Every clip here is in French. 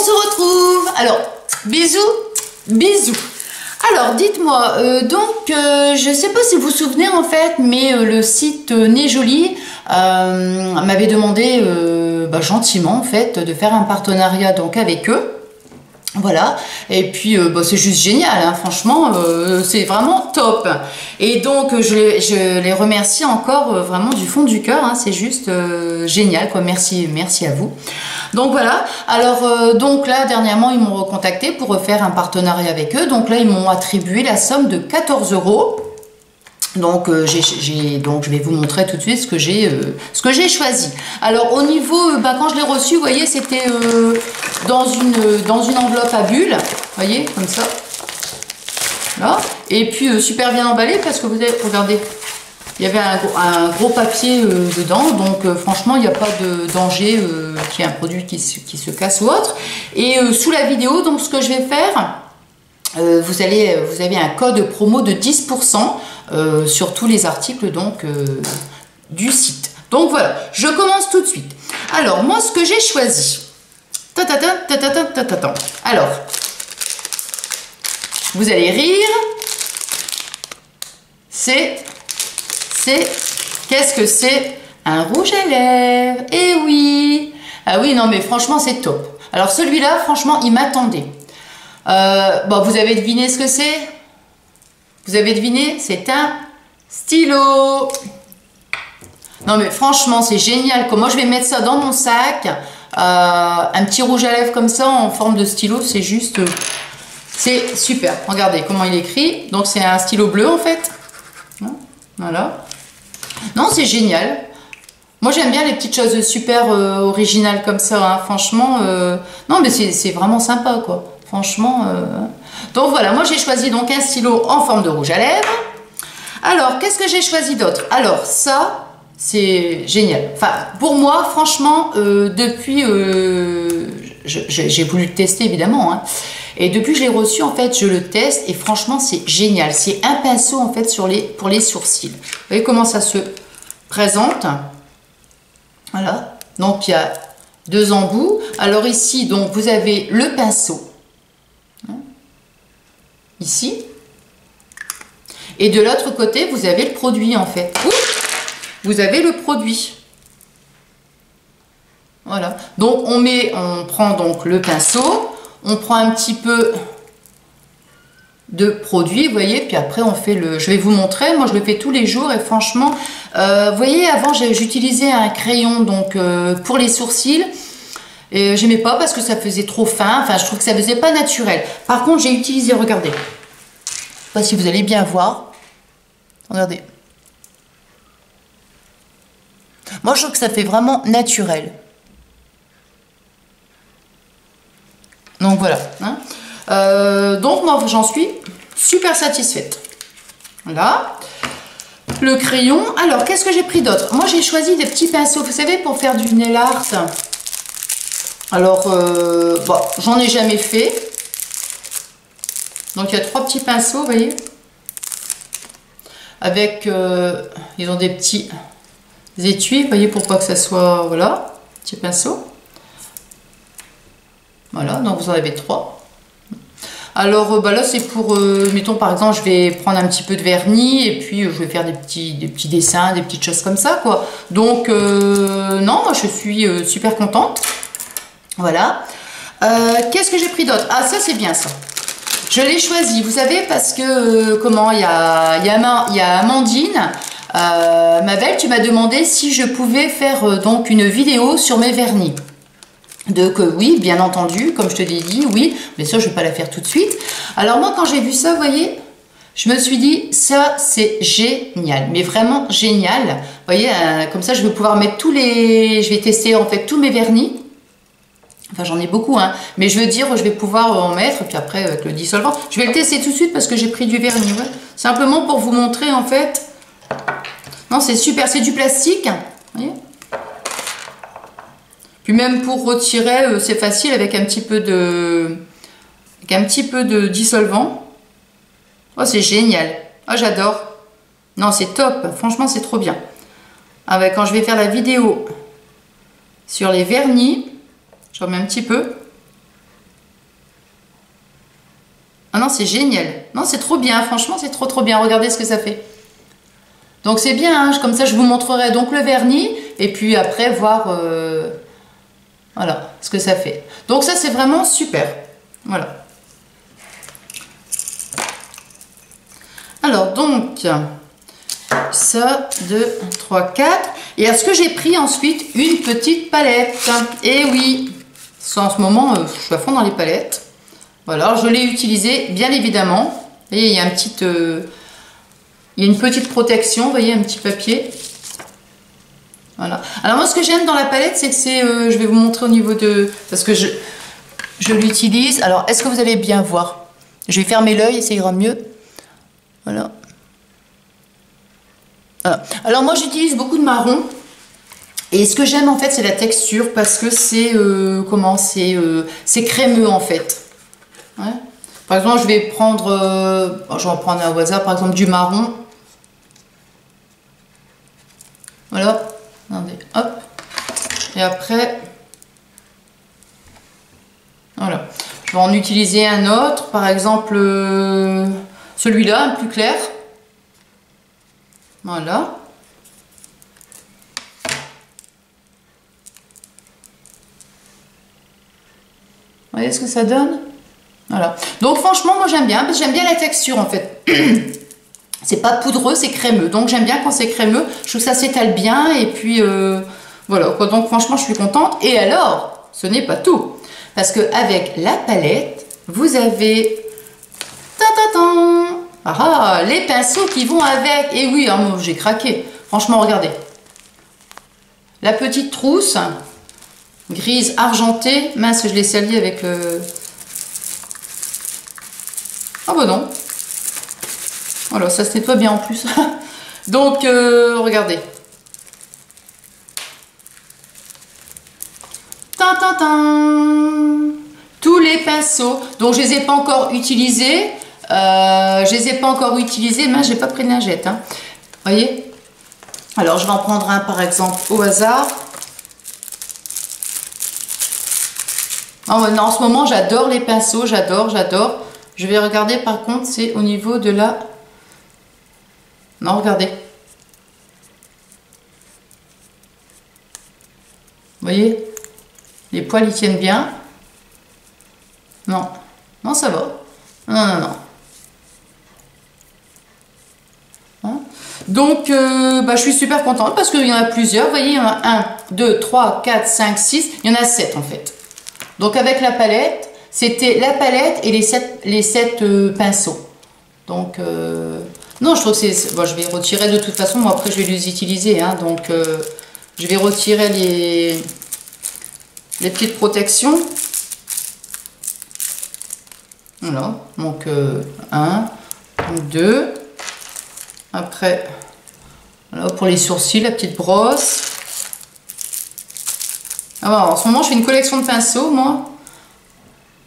se retrouve. Alors, bisous, bisous. Alors, dites-moi, je ne sais pas si vous vous souvenez en fait, mais le site Nez Joli m'avait demandé gentiment en fait de faire un partenariat donc avec eux. Voilà, et puis c'est juste génial, hein. Franchement, c'est vraiment top. Et donc je les remercie encore vraiment du fond du cœur, hein. C'est juste génial, quoi. Merci à vous. Donc voilà, alors donc là dernièrement ils m'ont recontacté pour refaire un partenariat avec eux. Donc là ils m'ont attribué la somme de 14 €. Donc, donc je vais vous montrer tout de suite ce que j'ai choisi. Alors au niveau, quand je l'ai reçu, vous voyez, c'était dans une enveloppe à bulles, vous voyez, comme ça. Là. Et puis super bien emballé parce que vous avez, regardez, il y avait un gros papier dedans, donc franchement il n'y a pas de danger qu'il y ait un produit qui se casse ou autre. Et sous la vidéo, donc ce que je vais faire, vous avez un code promo de 10% sur tous les articles donc du site. Donc voilà, je commence tout de suite. Alors moi ce que j'ai choisi, alors vous allez rire, qu'est-ce que c'est? Un rouge à lèvres. Eh oui, ah oui, non mais franchement c'est top. Alors celui-là franchement il m'attendait. Vous avez deviné ce que c'est? Vous avez deviné? C'est un stylo. Non mais franchement c'est génial. Moi je vais mettre ça dans mon sac. Un petit rouge à lèvres comme ça en forme de stylo, c'est juste... c'est super. Regardez comment il écrit. Donc c'est un stylo bleu en fait. Voilà. Non, c'est génial. Moi j'aime bien les petites choses super originales comme ça, hein. Franchement, non mais c'est vraiment sympa quoi. Franchement, donc voilà, moi j'ai choisi donc un stylo en forme de rouge à lèvres. Alors, qu'est-ce que j'ai choisi d'autre? Alors ça, c'est génial. Enfin, pour moi, franchement, depuis, j'ai voulu le tester évidemment, hein. Et depuis que je l'ai reçu, en fait, je le teste et franchement, c'est génial. C'est un pinceau en fait pour les sourcils. Vous voyez comment ça se présente? Voilà. Donc il y a deux embouts. Alors ici, donc vous avez le pinceau. Ici, et de l'autre côté vous avez le produit en fait. Vous avez le produit, voilà. Donc on prend donc le pinceau, on prend un petit peu de produit, vous voyez, puis après on fait je vais vous montrer, moi je le fais tous les jours et franchement, vous voyez, avant j'utilisais un crayon donc pour les sourcils. Et j'aimais pas parce que ça faisait trop fin, enfin je trouve que ça faisait pas naturel. Par contre j'ai utilisé, regardez, je sais pas si vous allez bien voir, regardez. Moi je trouve que ça fait vraiment naturel. Donc voilà, hein. Donc moi j'en suis super satisfaite. Voilà. Le crayon, alors qu'est-ce que j'ai pris d'autre? Moi j'ai choisi des petits pinceaux, vous savez, pour faire du nail art. Alors, j'en ai jamais fait. Donc, il y a trois petits pinceaux, vous voyez. Avec, ils ont des petits étuis, vous voyez, pour pas que ça soit, voilà, petits pinceaux. Voilà, donc vous en avez trois. Alors, là, c'est pour, mettons, par exemple, je vais prendre un petit peu de vernis et puis je vais faire des petits dessins, des petites choses comme ça, quoi. Donc, non, moi, je suis super contente. Voilà. Qu'est-ce que j'ai pris d'autre? Ah, ça c'est bien ça. Je l'ai choisi, vous savez, parce que il y a Amandine, ma belle, tu m'as demandé si je pouvais faire donc une vidéo sur mes vernis. Donc oui, bien entendu, comme je te l'ai dit, oui, mais ça je vais pas la faire tout de suite. Alors moi quand j'ai vu ça, vous voyez, je me suis dit ça c'est génial, mais vraiment génial. Vous voyez, comme ça je vais pouvoir mettre je vais tester en fait tous mes vernis. Enfin, j'en ai beaucoup, hein. Mais je veux dire, je vais pouvoir en mettre, puis après, avec le dissolvant. Je vais le tester tout de suite parce que j'ai pris du vernis, ouais. Simplement pour vous montrer, en fait. Non, c'est super, c'est du plastique. Vous voyez? Puis même pour retirer, c'est facile avec un petit peu de dissolvant. Oh, c'est génial. Oh, j'adore. Non, c'est top. Franchement, c'est trop bien. Ah ouais, quand je vais faire la vidéo sur les vernis, j'en mets un petit peu. Ah non, c'est génial. Non, c'est trop bien. Franchement, c'est trop bien. Regardez ce que ça fait. Donc c'est bien. Hein, comme ça, je vous montrerai donc le vernis. Et puis après, voir voilà ce que ça fait. Donc ça, c'est vraiment super. Voilà. Alors donc, ça, 2, 3, 4. Et est-ce que j'ai pris ensuite une petite palette? Et oui, en ce moment, je suis à fond dans les palettes. Voilà, je l'ai utilisé, bien évidemment. Et il y a il y a une petite protection, vous voyez, un petit papier. Voilà. Alors moi, ce que j'aime dans la palette, c'est que c'est, je vais vous montrer au niveau de, parce que je l'utilise. Alors, est-ce que vous allez bien voir? Je vais fermer l'œil, ça ira mieux. Voilà. Voilà. Alors moi, j'utilise beaucoup de marron. Et ce que j'aime en fait, c'est la texture parce que c'est c'est crémeux en fait. Ouais. Par exemple, je vais prendre, je vais en prendre un au hasard, par exemple du marron. Voilà. Attendez, hop. Et après, voilà. Je vais en utiliser un autre, par exemple celui-là, un plus clair. Voilà. Vous voyez ce que ça donne? Voilà. Donc franchement, moi j'aime bien, parce que j'aime bien la texture en fait. C'est pas poudreux, c'est crémeux. Donc j'aime bien quand c'est crémeux. Je trouve que ça s'étale bien. Et puis voilà. Donc franchement, je suis contente. Et alors, ce n'est pas tout. Parce qu'avec la palette, vous avez les pinceaux qui vont avec. Et oui, hein, j'ai craqué. Franchement, regardez. La petite trousse grise argentée. Mince, je l'ai salie avec ah bah non. Voilà, ça se nettoie bien en plus. Donc, regardez. Tous les pinceaux. Donc, je les ai pas encore utilisés. Mais j'ai pas pris de lingette. Hein. Voyez. Alors, je vais en prendre un par exemple au hasard. En ce moment, j'adore les pinceaux. J'adore. Je vais regarder par contre, c'est au niveau de la... Non, regardez. Vous voyez? Les poils, ils tiennent bien. Non. Non, ça va. Non. Hein? Donc, je suis super contente parce qu'il y en a plusieurs. Vous voyez, il y en a 1, 2, 3, 4, 5, 6. Il y en a 7 en fait. Donc, avec la palette, c'était la palette et les 7 pinceaux. Donc... non, je trouve que c'est... Bon, je vais retirer de toute façon, moi après je vais les utiliser. Hein, donc, je vais retirer les petites protections. Voilà, donc 1, 2. Après, voilà, pour les sourcils, la petite brosse. Alors, en ce moment, je fais une collection de pinceaux, moi.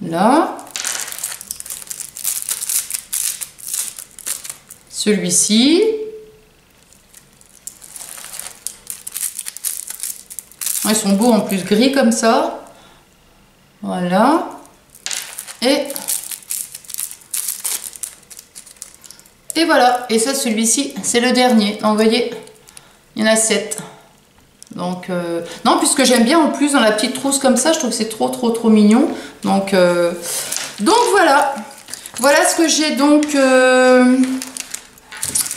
Là. Celui-ci. Ils sont beaux en plus gris comme ça. Voilà. Et voilà. Et ça, celui-ci, c'est le dernier. Donc, vous voyez, il y en a 7. Donc, non, puisque j'aime bien en plus dans la petite trousse comme ça, je trouve que c'est trop mignon. Donc voilà. Voilà ce que j'ai donc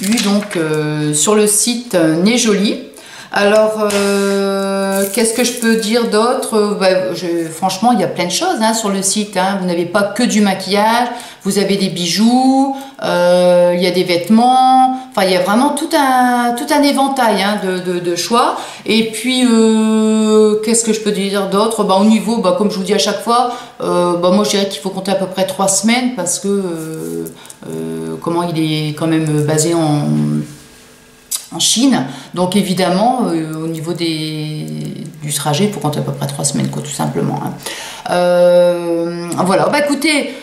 eu sur le site Nez Jolie. Alors, qu'est-ce que je peux dire d'autre? Franchement, il y a plein de choses hein, sur le site. Hein. Vous n'avez pas que du maquillage, vous avez des bijoux, il y a des vêtements. Enfin, il y a vraiment tout un éventail hein, de choix. Et puis, qu'est-ce que je peux dire d'autre? Au niveau, comme je vous dis à chaque fois, moi je dirais qu'il faut compter à peu près 3 semaines parce que comment il est quand même basé en Chine, donc évidemment au niveau du trajet, il faut compter à peu près 3 semaines, quoi, tout simplement. Hein. Voilà, écoutez,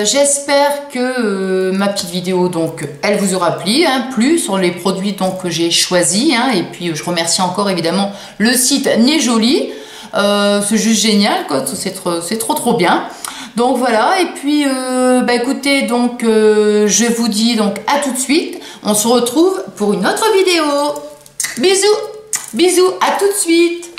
j'espère que ma petite vidéo, donc, elle vous aura plu sur les produits donc, que j'ai choisis, hein, et puis je remercie encore évidemment le site Nez Jolie, c'est juste génial, quoi, c'est trop bien. Donc voilà, et puis bah écoutez, donc je vous dis donc à tout de suite. On se retrouve pour une autre vidéo. Bisous, bisous, à tout de suite.